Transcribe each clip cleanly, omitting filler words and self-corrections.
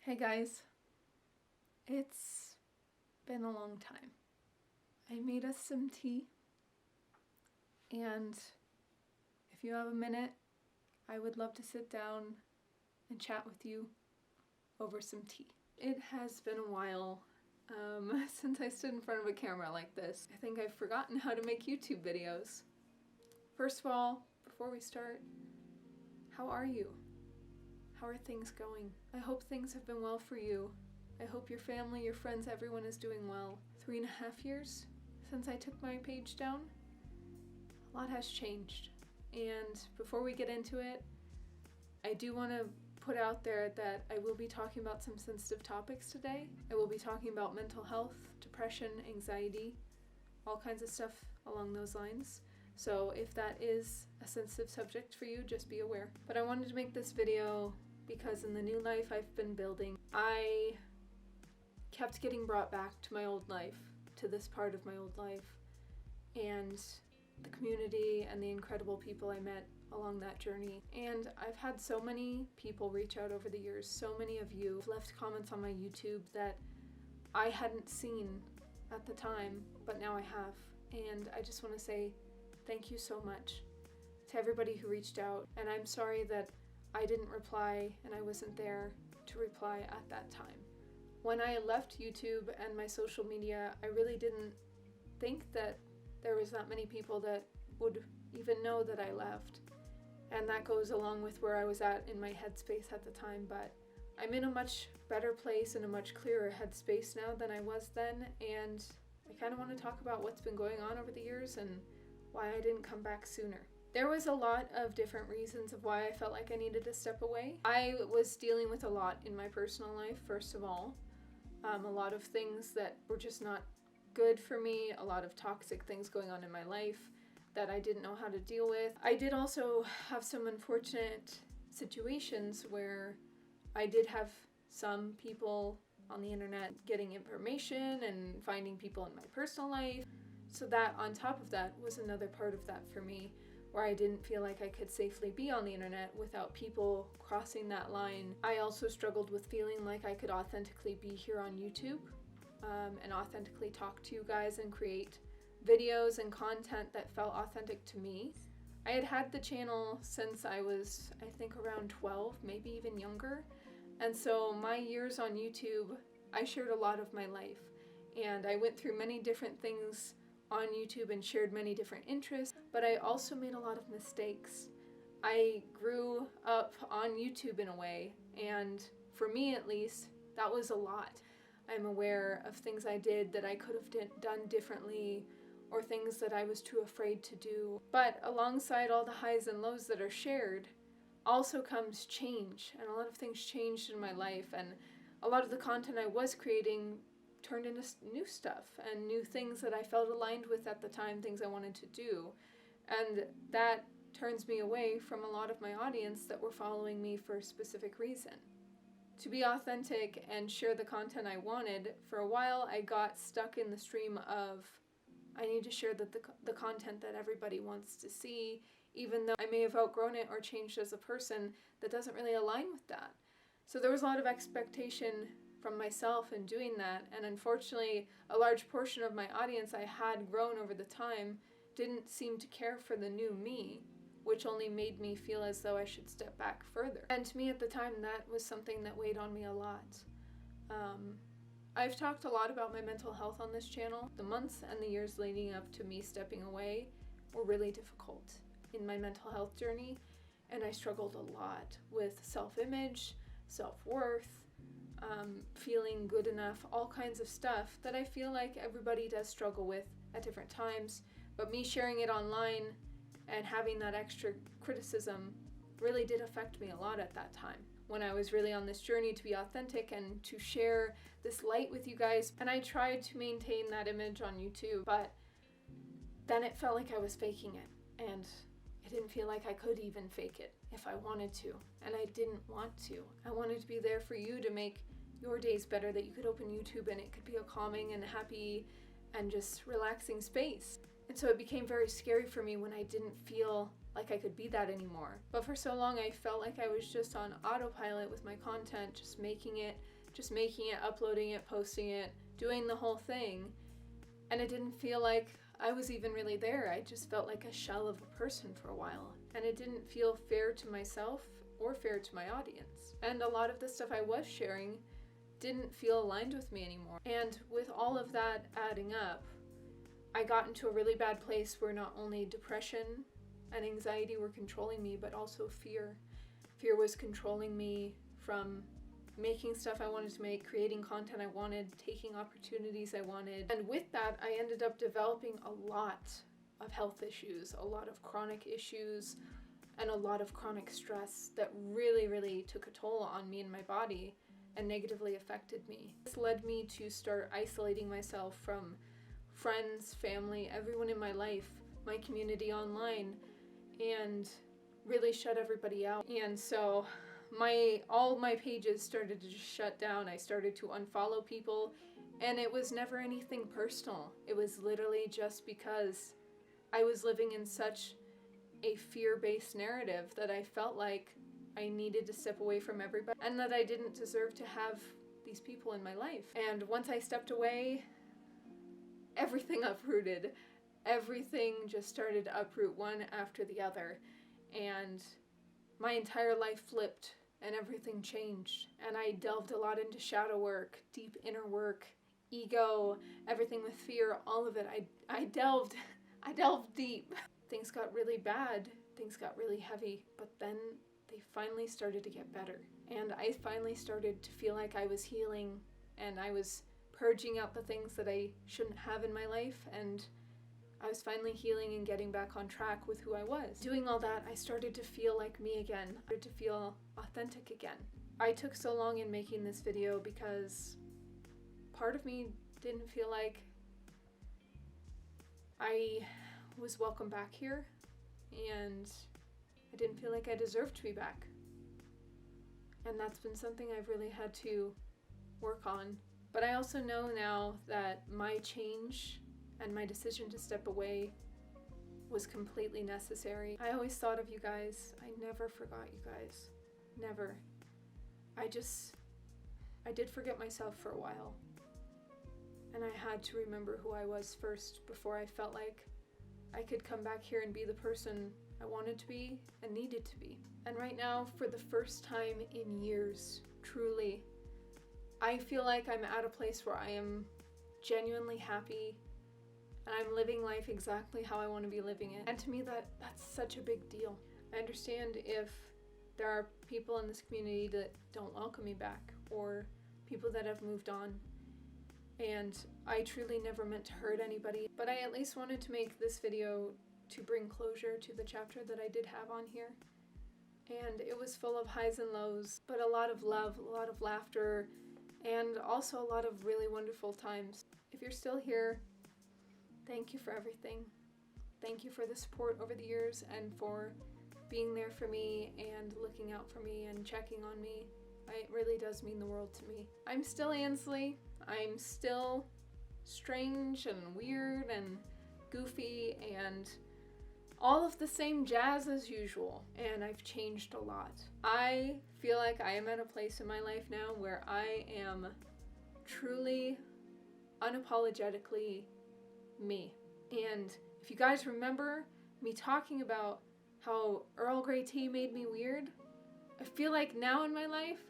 Hey guys, it's been a long time. I made us some tea, and if you have a minute, I would love to sit down and chat with you over some tea. It has been a while since I stood in front of a camera like this. I think I've forgotten how to make YouTube videos. First of all, before we start, how are you? How are things going? I hope things have been well for you. I hope your family, your friends, everyone is doing well. 3.5 years since I took my page down. A lot has changed. And before we get into it, I do want to put out there that I will be talking about some sensitive topics today. I will be talking about mental health, depression, anxiety, all kinds of stuff along those lines. So if that is a sensitive subject for you, just be aware. But I wanted to make this video because in the new life I've been building, I kept getting brought back to my old life, to this part of my old life, and the community and the incredible people I met along that journey. And I've had so many people reach out over the years. So many of you have left comments on my YouTube that I hadn't seen at the time, but now I have. And I just want to say thank you so much to everybody who reached out. And I'm sorry that I didn't reply and I wasn't there to reply at that time. When I left YouTube and my social media, I really didn't think that there was that many people that would even know that I left. And that goes along with where I was at in my headspace at the time, but I'm in a much better place and a much clearer headspace now than I was then, and I kind of want to talk about what's been going on over the years and why I didn't come back sooner. There was a lot of different reasons of why I felt like I needed to step away. I was dealing with a lot in my personal life, first of all. A lot of things that were just not good for me, a lot of toxic things going on in my life that I didn't know how to deal with. I did also have some unfortunate situations where I did have some people on the internet getting information and finding people in my personal life. So that on top of that was another part of that for me, where I didn't feel like I could safely be on the internet without people crossing that line. I also struggled with feeling like I could authentically be here on YouTube and authentically talk to you guys and create videos and content that felt authentic to me. I had had the channel since I was, I think, around 12, maybe even younger. And so my years on YouTube, I shared a lot of my life. And I went through many different things on YouTube and shared many different interests, but I also made a lot of mistakes. I grew up on YouTube in a way, and for me at least, that was a lot. I'm aware of things I did that I could have done differently, or things that I was too afraid to do. But alongside all the highs and lows that are shared, also comes change, and a lot of things changed in my life, and a lot of the content I was creating turned into new stuff and new things that I felt aligned with at the time, things I wanted to do. And that turns me away from a lot of my audience that were following me for a specific reason. To be authentic and share the content I wanted, for a while I got stuck in the stream of I need to share the content that everybody wants to see, even though I may have outgrown it or changed as a person, that doesn't really align with that. So there was a lot of expectation from myself in doing that, and unfortunately a large portion of my audience I had grown over the time didn't seem to care for the new me, which only made me feel as though I should step back further. And to me at the time, that was something that weighed on me a lot. I've talked a lot about my mental health on this channel. The months and the years leading up to me stepping away were really difficult in my mental health journey, and I struggled a lot with self-image, self-worth, feeling good enough, all kinds of stuff that I feel like everybody does struggle with at different times. But me sharing it online and having that extra criticism really did affect me a lot at that time, when I was really on this journey to be authentic and to share this light with you guys. And I tried to maintain that image on YouTube, but then it felt like I was faking it, and I didn't feel like I could even fake it if I wanted to, and I didn't want to. I wanted to be there for you to make your days better, that you could open YouTube and it could be a calming and happy and just relaxing space. And so it became very scary for me when I didn't feel like I could be that anymore. But for so long I felt like I was just on autopilot with my content, just making it just making it, uploading it, posting it, doing the whole thing. And it didn't feel like I was even really there. I just felt like a shell of a person for a while. And it didn't feel fair to myself or fair to my audience. And a lot of the stuff I was sharing didn't feel aligned with me anymore. And with all of that adding up, I got into a really bad place where not only depression and anxiety were controlling me, but also fear. Fear was controlling me from making stuff I wanted to make, creating content I wanted, taking opportunities I wanted. And with that, I ended up developing a lot of health issues, a lot of chronic issues, and a lot of chronic stress that really, really took a toll on me and my body and negatively affected me. This led me to start isolating myself from friends, family, everyone in my life, my community online, and really shut everybody out. And so all my pages started to just shut down. I started to unfollow people, and it was never anything personal. It was literally just because I was living in such a fear-based narrative that I felt like I needed to step away from everybody and that I didn't deserve to have these people in my life. And once I stepped away, everything uprooted. Everything just started to uproot one after the other. And my entire life flipped and everything changed. And I delved a lot into shadow work, deep inner work, ego, everything with fear, all of it. I delved deep. Things got really bad, things got really heavy, but then they finally started to get better. And I finally started to feel like I was healing and I was purging out the things that I shouldn't have in my life, and I was finally healing and getting back on track with who I was. Doing all that, I started to feel like me again. I started to feel authentic again. I took so long in making this video because part of me didn't feel like I was welcome back here, and I didn't feel like I deserved to be back. And that's been something I've really had to work on. But I also know now that my change and my decision to step away was completely necessary. I always thought of you guys. I never forgot you guys. Never. I did forget myself for a while. And I had to remember who I was first before I felt like I could come back here and be the person I wanted to be and needed to be. And right now, for the first time in years, truly, I feel like I'm at a place where I am genuinely happy and I'm living life exactly how I want to be living it. And to me, that's such a big deal. I understand if there are people in this community that don't welcome me back, or people that have moved on. And I truly never meant to hurt anybody, but I at least wanted to make this video to bring closure to the chapter that I did have on here. And it was full of highs and lows, but a lot of love, a lot of laughter, and also a lot of really wonderful times. If you're still here, thank you for everything. Thank you for the support over the years and for being there for me and looking out for me and checking on me. It really does mean the world to me. I'm still Ansley. I'm still strange and weird and goofy and all of the same jazz as usual. And I've changed a lot. I feel like I am at a place in my life now where I am truly, unapologetically me. And if you guys remember me talking about how Earl Grey tea made me weird, I feel like now in my life,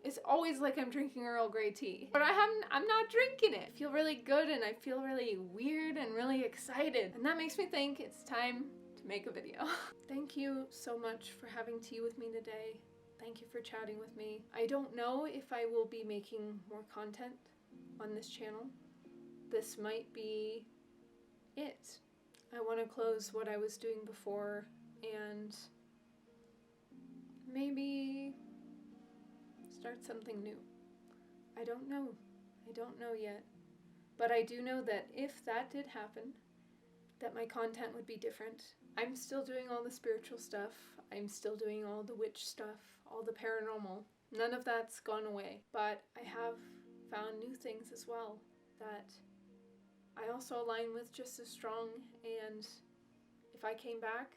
it's always like I'm drinking Earl Grey tea. But I'm not drinking it. I feel really good and I feel really weird and really excited. And that makes me think it's time to make a video. Thank you so much for having tea with me today. Thank you for chatting with me. I don't know if I will be making more content on this channel. This might be it. I want to close what I was doing before and maybe start something new. I don't know. I don't know yet. But I do know that if that did happen, that my content would be different. I'm still doing all the spiritual stuff. I'm still doing all the witch stuff, all the paranormal. None of that's gone away. But I have found new things as well that I also align with just as strong, and if I came back,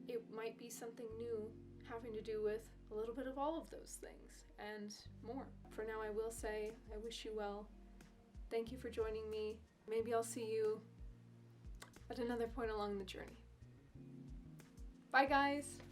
it might be something new having to do with a little bit of all of those things and more. For now, I will say I wish you well. Thank you for joining me. Maybe I'll see you at another point along the journey. Bye, guys!